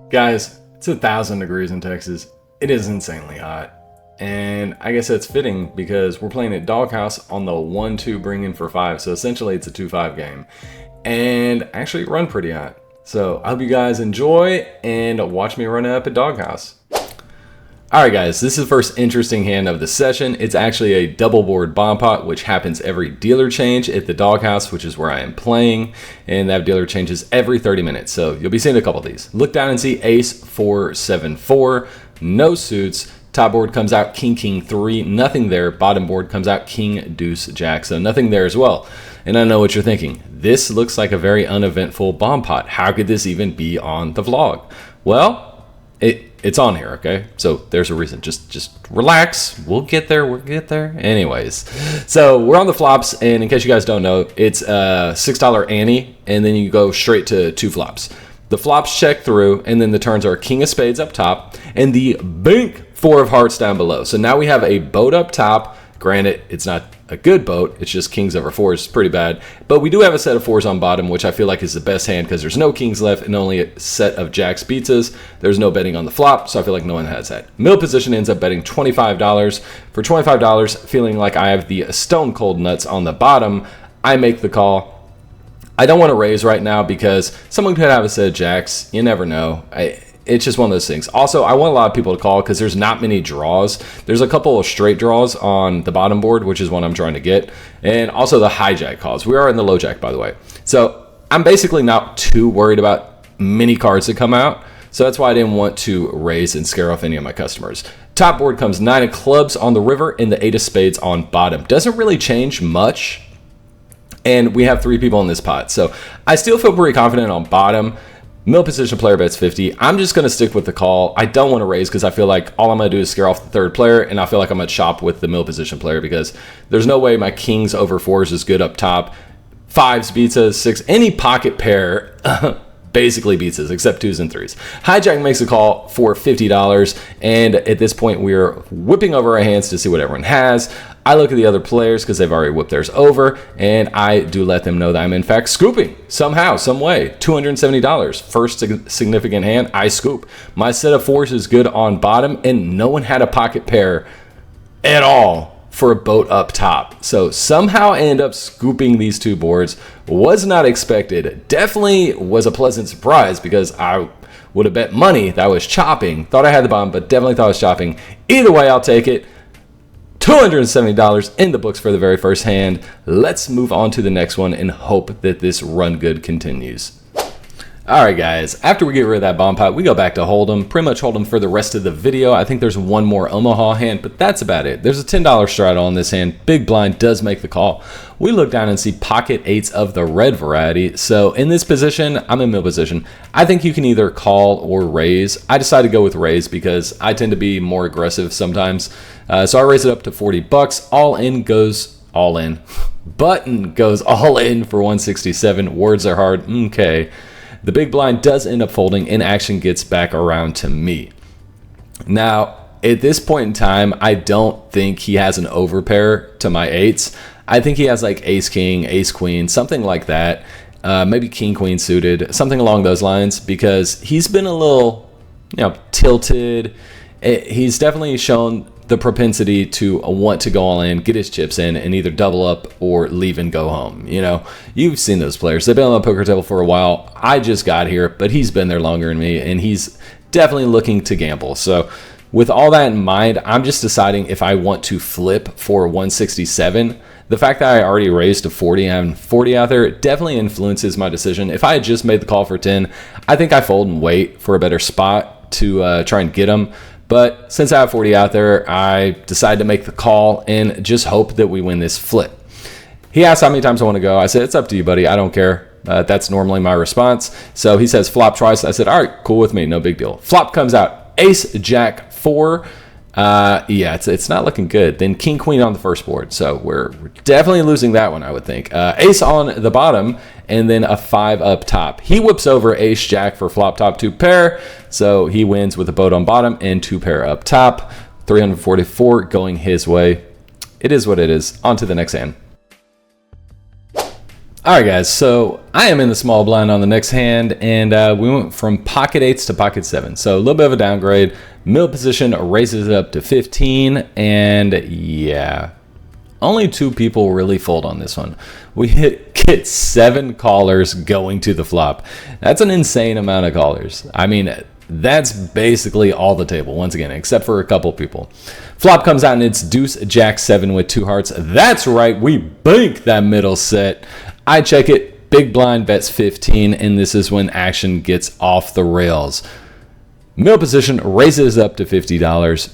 Guys, it's 1,000 degrees in Texas. It is insanely hot. And I guess that's fitting because we're playing at Doghouse on the 1-2 bring in for 5. So essentially it's a 2-5 game. And actually run pretty hot. So I hope you guys enjoy and watch me run it up at Doghouse. Alright guys, this is the first interesting hand of the session. It's actually a double board bomb pot, which happens every dealer change at the Doghouse, which is where I am playing. And that dealer changes every 30 minutes. So you'll be seeing a couple of these. Look down and see ace 4 7 4, no suits. Top board comes out king king 3, nothing there. Bottom board comes out king deuce jack, so nothing there as well. And I know what you're thinking. This looks like a very uneventful bomb pot. How could this even be on the vlog? Well, it's on here, okay? So there's a reason. Just relax. We'll get there. We'll get there. Anyways, so we're on the flops, and in case you guys don't know, it's $6 ante, and then you go straight to 2 flops. The flops check through, and then the turns are king of spades up top, and the bank 4 of hearts down below. So now we have a boat up top. Granted, it's not a good boat. It's just kings over 4s. Pretty bad. But we do have a set of 4s on bottom, which I feel like is the best hand because there's no kings left and only a set of jacks beats us. There's no betting on the flop, so I feel like no one has that. Middle position ends up betting $25. For $25, feeling like I have the stone cold nuts on the bottom, I make the call. I don't want to raise right now because someone could have a set of jacks. You never know. It's just one of those things. Also, I want a lot of people to call because there's not many draws. There's a couple of straight draws on the bottom board, which is what I'm trying to get. And also the hijack calls. We are in the low jack, by the way. So I'm basically not too worried about many cards that come out. So that's why I didn't want to raise and scare off any of my customers. Top board comes 9 of clubs on the river and the 8 of spades on bottom. Doesn't really change much. And we have 3 people in this pot. So I still feel pretty confident on bottom. Middle position player bets 50. I'm just going to stick with the call. I don't want to raise because I feel like all I'm going to do is scare off the third player, and I feel like I'm going to chop with the middle position player because there's no way my kings over 4s is good up top. 5s beats us, 6, any pocket pair basically beats us except 2s and 3s. Hijack makes a call for $50, and at this point we're whipping over our hands to see what everyone has. I look at the other players because they've already whipped theirs over, and I do let them know that I'm in fact scooping somehow, some way. $270. First significant hand, I scoop. My set of 4s is good on bottom, and no one had a pocket pair at all for a boat up top. So somehow I end up scooping these 2 boards. Was not expected. Definitely was a pleasant surprise because I would have bet money that I was chopping. Thought I had the bottom, but definitely thought I was chopping. Either way, I'll take it. $270 in the books for the very first hand. Let's move on to the next one and hope that this run good continues. Alright guys, after we get rid of that bomb pot, we go back to Hold'em. Pretty much Hold'em for the rest of the video. I think there's one more Omaha hand, but that's about it. There's a $10 straddle on this hand. Big blind does make the call. We look down and see pocket 8s of the red variety. So in this position, I'm in middle position. I think you can either call or raise. I decided to go with raise because I tend to be more aggressive sometimes. So I raise it up to $40. All in goes all in. Button goes all in for 167. Words are hard. Okay. The big blind does end up folding and action gets back around to me. Now, at this point in time, I don't think he has an overpair to my 8s. I think he has like ace king, ace queen, something like that. Maybe king queen suited, something along those lines, because he's been a little, tilted. He's definitely shown the propensity to want to go all in, get his chips in, and either double up or leave and go home. You've seen those players. They've been on the poker table for a while. I just got here, but he's been there longer than me, and he's definitely looking to gamble. So with all that in mind, I'm just deciding if I want to flip for 167. The fact that I already raised to 40 and having 40 out there definitely influences my decision. If I had just made the call for 10, I think I fold and wait for a better spot to try and get him. But since I have 40 out there, I decided to make the call and just hope that we win this flip. He asked how many times I want to go. I said, it's up to you, buddy. I don't care. That's normally my response. So he says flop twice. I said, all right, cool with me. No big deal. Flop comes out. Ace, jack, 4. It's not looking good. Then king, queen on the first board. So we're definitely losing that one, I would think. Ace on the bottom, and then a 5 up top. He whips over ace, jack for flop top 2 pair. So he wins with a boat on bottom and 2 pair up top. 344 going his way. It is what it is. On to the next hand. All right, guys, so I am in the small blind on the next hand, and we went from pocket 8s to pocket 7. So a little bit of a downgrade. Middle position raises it up to 15, and yeah, only 2 people really fold on this one. We get 7 callers going to the flop. That's an insane amount of callers. I mean, that's basically all the table, once again, except for a couple people. Flop comes out and it's deuce, jack, 7 with 2 hearts. That's right, we bank that middle set. I check it, big blind bets 15, and this is when action gets off the rails. Middle position raises up to $50.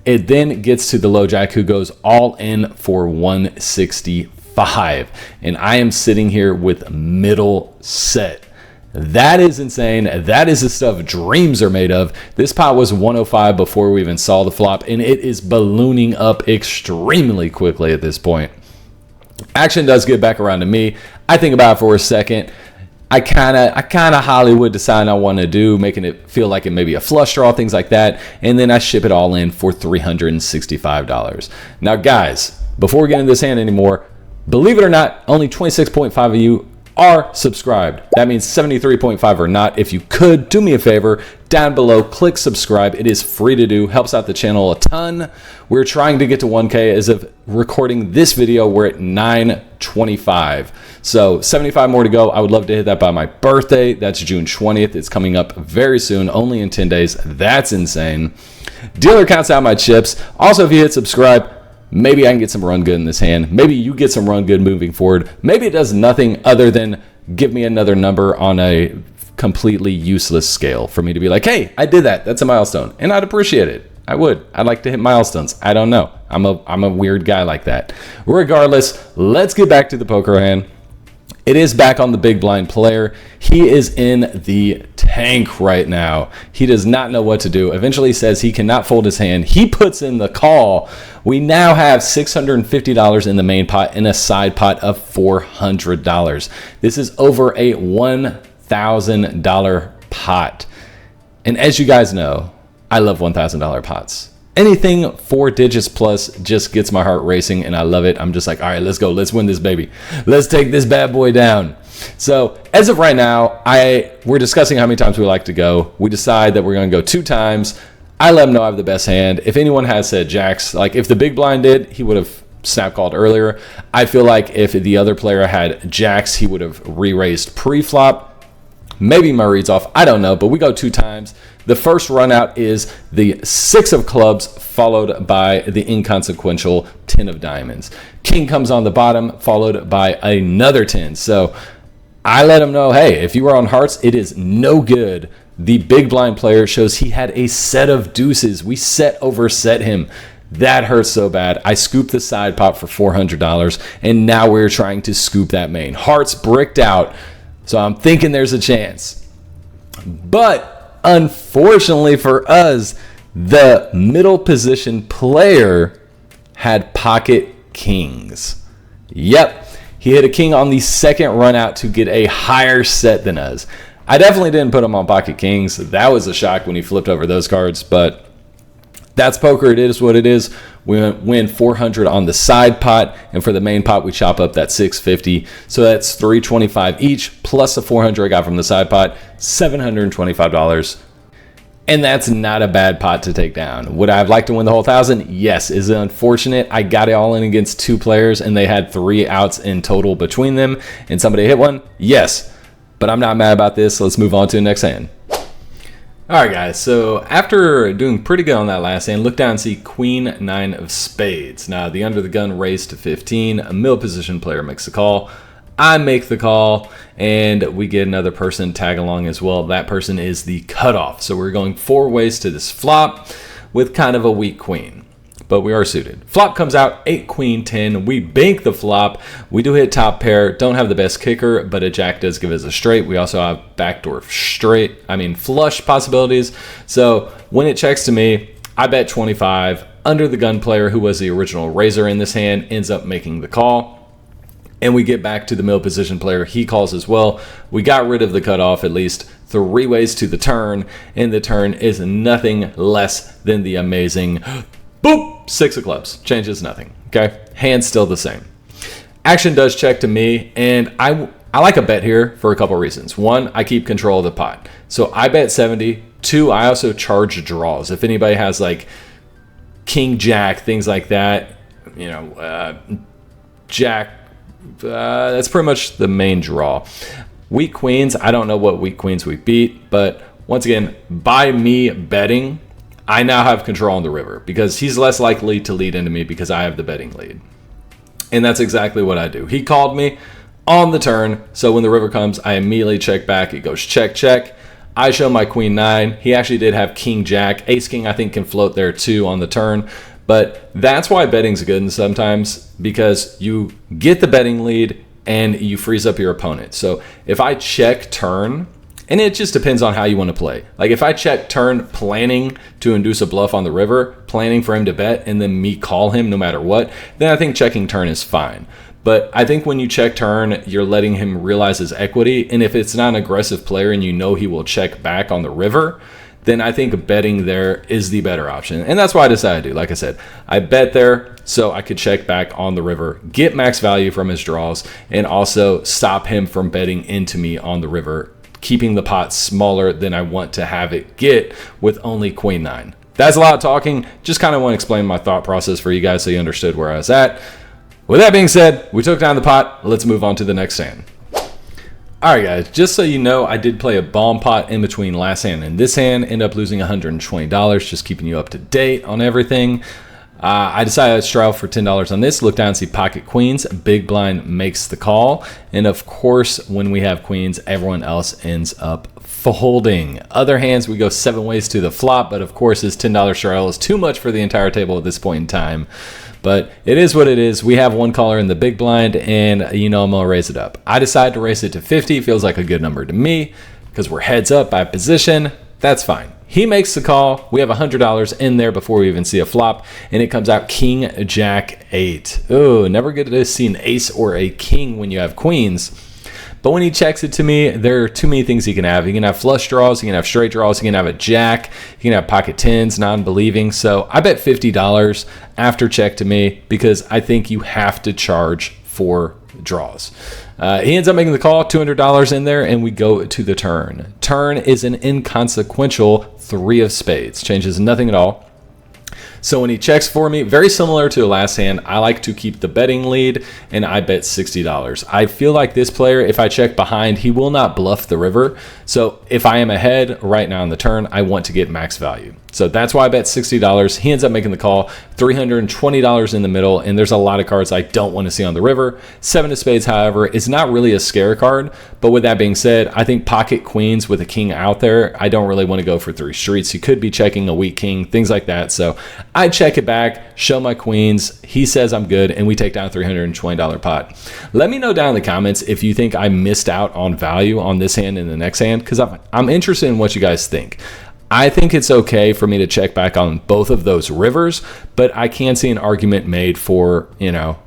It then gets to the low jack, who goes all in for 165. And I am sitting here with middle set. That is insane. That is the stuff dreams are made of. This pot was 105 before we even saw the flop, and it is ballooning up extremely quickly at this point. Action does get back around to me. I think about it for a second. I kind of Hollywood decide I want to do, making it feel like it may be a flush draw, things like that, and then I ship it all in for $365. Now, guys, before we get into this hand anymore, believe it or not, only 26.5 of you are subscribed. That means 73.5 are not. If you could, do me a favor, down below, click subscribe. It is free to do, helps out the channel a ton. We're trying to get to 1K. As of recording this video, we're at 925. So 75 more to go. I would love to hit that by my birthday. That's June 20th. It's coming up very soon, only in 10 days. That's insane. Dealer counts out my chips. Also, if you hit subscribe, maybe I can get some run good in this hand. Maybe you get some run good moving forward. Maybe it does nothing other than give me another number on a completely useless scale for me to be like, hey, I did that. That's a milestone. And I'd appreciate it. I would. I'd like to hit milestones. I don't know. I'm a weird guy like that. Regardless, let's get back to the poker hand. It is back on the big blind player. He is in the tank right now. He does not know what to do. Eventually says he cannot fold his hand. He puts in the call. We now have $650 in the main pot and a side pot of $400. This is over a $1,000 pot. And as you guys know, I love $1,000 pots. Anything 4 digits plus just gets my heart racing, and I love it. I'm just like, all right, let's go. Let's win this baby. Let's take this bad boy down. So as of right now, we're discussing how many times we like to go. We decide that we're going to go 2 times. I let him know I have the best hand. If anyone has said jacks, like if the big blind did, he would have snap called earlier. I feel like if the other player had jacks, he would have re-raised pre-flop. Maybe my read's off. I don't know, but we go 2 times. The first run out is the 6 of clubs, followed by the inconsequential 10 of diamonds. King comes on the bottom, followed by another 10. So I let him know, hey, if you were on hearts, it is no good. The big blind player shows he had a set of deuces. We set over set him. That hurts so bad. I scooped the side pot for $400, and now we're trying to scoop that main. Hearts bricked out, so I'm thinking there's a chance. But unfortunately for us, the middle position player had pocket kings. Yep, he hit a king on the second run out to get a higher set than us. I definitely didn't put him on pocket kings. That was a shock when he flipped over those cards, but that's poker. It is what it is. We win $400 on the side pot, and for the main pot, we chop up that $650. So that's $325 each, plus the $400 I got from the side pot, $725. And that's not a bad pot to take down. Would I have liked to win the whole $1,000? Yes. Is it unfortunate? I got it all in against 2 players, and they had 3 outs in total between them, and somebody hit one? Yes. But I'm not mad about this. Let's move on to the next hand. All right, guys, so after doing pretty good on that last hand, look down and see Queen 9 of spades. Now, the under the gun raised to 15. A middle position player makes the call. I make the call, and we get another person tag along as well. That person is the cutoff. So we're going 4 ways to this flop with kind of a weak queen. But we are suited. Flop comes out, 8, queen, 10. We bank the flop. We do hit top pair. Don't have the best kicker, but a jack does give us a straight. We also have backdoor flush possibilities. So when it checks to me, I bet 25. Under the gun player, who was the original raiser in this hand, ends up making the call. And we get back to the middle position player. He calls as well. We got rid of the cutoff at least 3 ways to the turn. And the turn is nothing less than the amazing boop! 6 of clubs. Changes nothing. Okay? Hand's still the same. Action does check to me, and I like a bet here for a couple reasons. One, I keep control of the pot. So I bet 70. Two, I also charge draws. If anybody has like king, jack, things like that, you know, jack, that's pretty much the main draw. Weak queens, I don't know what weak queens we beat, but once again, by me betting, I now have control on the river because he's less likely to lead into me because I have the betting lead. And that's exactly what I do. He called me on the turn, so when the river comes, I immediately check back. It goes check, check. I show my queen 9. He actually did have king, jack. Ace, king, I think, can float there too on the turn. But that's why betting's good sometimes, because you get the betting lead and you freeze up your opponent. So if I check turn, and it just depends on how you want to play. Like if I check turn planning to induce a bluff on the river, planning for him to bet, and then me call him no matter what, then I think checking turn is fine. But I think when you check turn, you're letting him realize his equity. And if it's not an aggressive player and you know he will check back on the river, then I think betting there is the better option. And that's why I decided to do. Like I said, I bet there so I could check back on the river, get max value from his draws, and also stop him from betting into me on the river, keeping the pot smaller than I want to have it get with only queen 9. That's a lot of talking. Just kind of want to explain my thought process for you guys so you understood where I was at. With that being said, we took down the pot. Let's move on to the next hand. All right, guys, just so you know, I did play a bomb pot in between last hand and this hand. Ended up losing $120, just keeping you up to date on everything. I decided to try out for $10 on this. Look down and see pocket queens. Big blind makes the call. And of course, when we have queens, everyone else ends up folding. Other hands, we go 7 ways to the flop. But of course, this $10 straddle is too much for the entire table at this point in time. But it is what it is. We have one caller in the big blind, and you know I'm going to raise it up. I decided to raise it to 50. Feels like a good number to me because we're heads up by position. That's fine. He makes the call. We have $100 in there before we even see a flop, and it comes out king, jack, 8. Oh, never get to see an ace or a king when you have queens. But when he checks it to me, there are too many things he can have. He can have flush draws, he can have straight draws, he can have a jack, he can have pocket 10s, non-believing. So I bet $50 after check to me because I think you have to charge for draws. He ends up making the call, $200 in there, and we go to the turn. Turn is an inconsequential 3 of spades. Changes nothing at all. So when he checks for me, very similar to the last hand, I like to keep the betting lead, and I bet $60. I feel like this player, if I check behind, he will not bluff the river. So if I am ahead right now on the turn, I want to get max value. So that's why I bet $60. He ends up making the call, $320 in the middle, and there's a lot of cards I don't want to see on the river. 7 of spades, however, is not really a scare card. But with that being said, I think pocket queens with a king out there, I don't really want to go for 3 streets. He could be checking a weak king, things like that. So I check it back, show my queens. He says I'm good, and we take down a $320 pot. Let me know down in the comments if you think I missed out on value on this hand and the next hand, because I'm interested in what you guys think. I think it's okay for me to check back on both of those rivers, but I can see an argument made for, you know,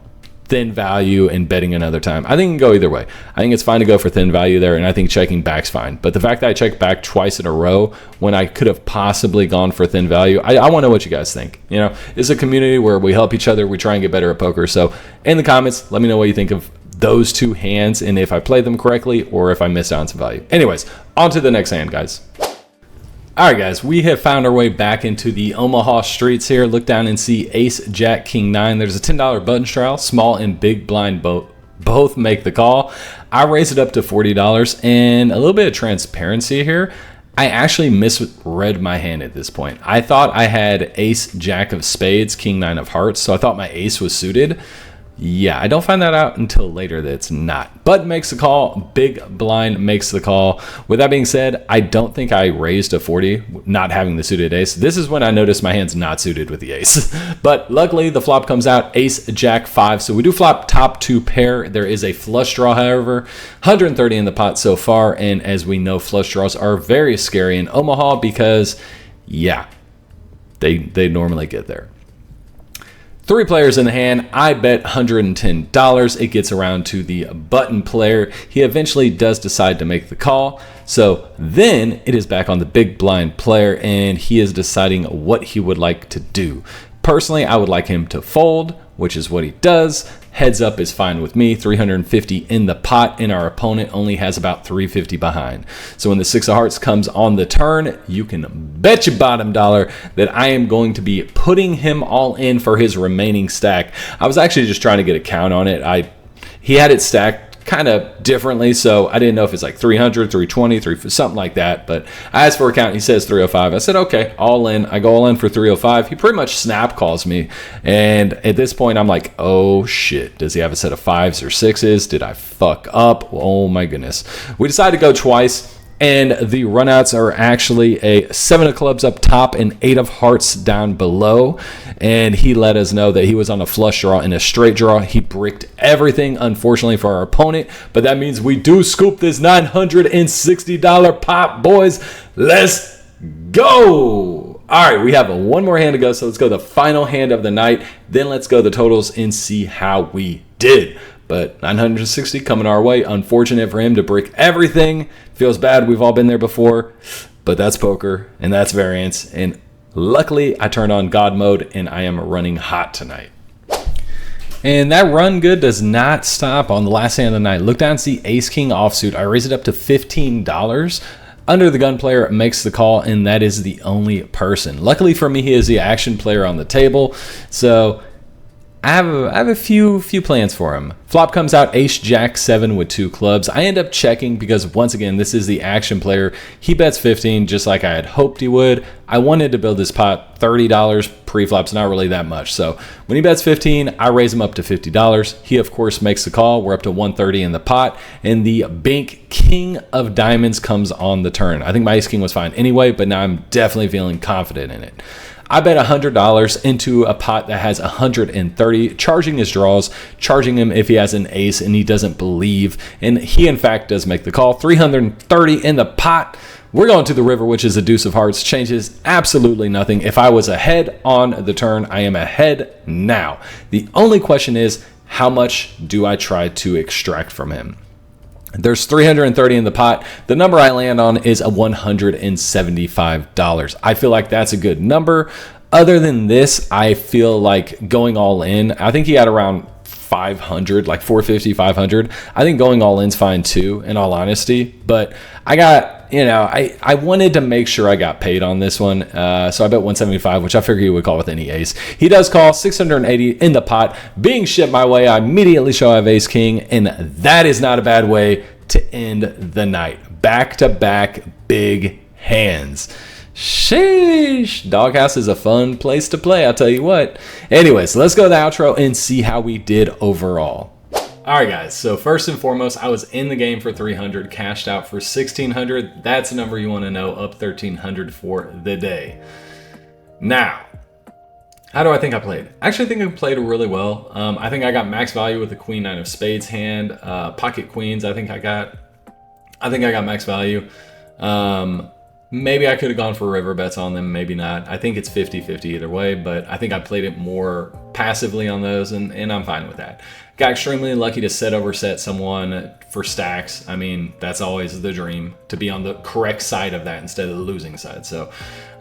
thin value and betting another time. I think it can go either way. I think it's fine to go for thin value there, and I think checking back's fine. But the fact that I checked back twice in a row when I could have possibly gone for thin value, I want to know what you guys think. You know, it's a community where we help each other. We try and get better at poker. So in the comments, let me know what you think of those 2 hands and if I played them correctly or if I missed out on some value. Anyways, on to the next hand, guys. All right, guys, we have found our way back into the Omaha streets here. Look down and see ace, jack, king 9. There's a $10 button trial. Small and big blind both make the call. I raise it up to $40, and a little bit of transparency here. I actually misread my hand at this point. I thought I had ace, jack of spades, king 9 of hearts, so I thought my ace was suited. Yeah, I don't find that out until later that it's not. Button makes the call. Big blind makes the call. With that being said, I don't think I raised a 40, not having the suited ace. This is when I noticed my hand's not suited with the ace. But luckily, the flop comes out ace, jack, 5. So we do flop top 2 pair. There is a flush draw, however. 130 in the pot so far. And as we know, flush draws are very scary in Omaha because, yeah, they normally get there. 3 players in the hand. I bet $110. It gets around to the button player. He eventually does decide to make the call. So then it is back on the big blind player, and he is deciding what he would like to do. Personally, I would like him to fold, which is what he does. Heads up is fine with me. 350 in the pot, and our opponent only has about 350 behind. So when the 6 of hearts comes on the turn, you can bet your bottom dollar that I am going to be putting him all in for his remaining stack. I was actually just trying to get a count on it. He had it stacked kind of differently, so I didn't know if it's like 300, 320, something like that. But I asked for a count. He says 305. I said, okay, all in. I go all in for 305. He pretty much snap calls me, and at this point I'm like, oh shit, does he have a set of 5s or 6s? Did I fuck up? Oh my goodness. We decided to go twice, and the runouts are actually a 7 of clubs up top and 8 of hearts down below. And he let us know that he was on a flush draw and a straight draw. He bricked everything, unfortunately, for our opponent. But that means we do scoop this $960 pot, boys. Let's go. All right, we have one more hand to go. So let's go the final hand of the night. Then let's go the totals and see how we did. But 960 coming our way. Unfortunate for him to brick everything. Feels bad. We've all been there before. But that's poker, and that's variance. And luckily, I turned on God mode, and I am running hot tonight. And that run good does not stop on the last hand of the night. Look down and see Ace King offsuit. I raise it up to $15. Under the gun player makes the call, and that is the only person. Luckily for me, he is the action player on the table. So I have a few plans for him. Flop comes out Ace Jack 7 with 2 clubs. I end up checking because, once again, this is the action player. He bets 15 just like I had hoped he would. I wanted to build this pot $30 pre-flop's not really that much. So when he bets 15, I raise him up to $50. He, of course, makes the call. We're up to 130 in the pot, and the bank King of Diamonds comes on the turn. I think my Ace King was fine anyway, but now I'm definitely feeling confident in it. I bet $100 into a pot that has 130, charging his draws, charging him if he has an ace and he doesn't believe. And he, in fact, does make the call. 330 in the pot. We're going to the river, which is a deuce of hearts. Changes absolutely nothing. If I was ahead on the turn, I am ahead now. The only question is, how much do I try to extract from him? There's 330 in the pot. The number I land on is $175. I feel like that's a good number. Other than this, I feel like going all in. I think he had around 500, like 450, 500. I think going all in's fine too, in all honesty. But I got, I wanted to make sure I got paid on this one. So I bet 175, which I figured he would call with any ace. He does call 680 in the pot. Being shipped my way, I immediately show I have ace king, and that is not a bad way to end the night. Back-to-back big hands. Sheesh. Doghouse is a fun place to play, I'll tell you what. Anyways, let's go to the outro and see how we did overall. All right, guys. So first and foremost, I was in the game for 300, cashed out for 1,600. That's the number you want to know, up 1,300 for the day. Now, how do I think I played? I actually think I played really well. I think I got max value with the Queen 9 of Spades hand. Pocket Queens, I think I got max value. Maybe I could have gone for river bets on them, maybe not. I think it's 50-50 either way, but I think I played it more passively on those, and I'm fine with that. Got extremely lucky to overset someone for stacks. I mean, that's always the dream, to be on the correct side of that instead of the losing side. So,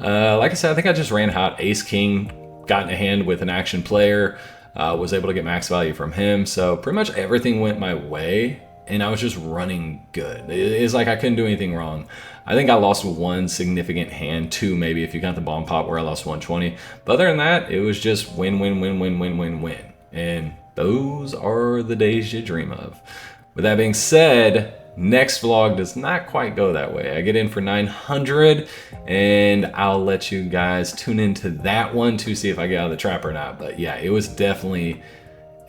like I said, I think I just ran hot. Ace King got in a hand with an action player, was able to get max value from him. So pretty much everything went my way, and I was just running good. It's like I couldn't do anything wrong. I think I lost one significant hand, two maybe if you count the bomb pot where I lost 120. But other than that, it was just win, win, win, win, win, win, win. And those are the days you dream of. With that being said, next vlog does not quite go that way. I get in for 900, and I'll let you guys tune into that one to see if I get out of the trap or not. But yeah, it was definitely,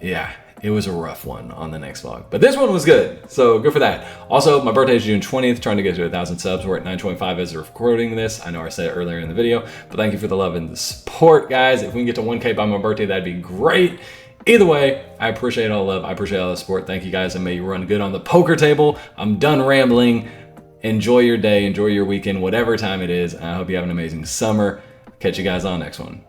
it was a rough one on the next vlog. But this one was good, so good for that. Also, my birthday is June 20th, trying to get to 1,000 subs. We're at 925 as of recording this. I know I said it earlier in the video, but thank you for the love and the support, guys. If we can get to 1K by my birthday, that'd be great. Either way, I appreciate all the love. I appreciate all the support. Thank you, guys, and may you run good on the poker table. I'm done rambling. Enjoy your day. Enjoy your weekend, whatever time it is. I hope you have an amazing summer. Catch you guys on the next one.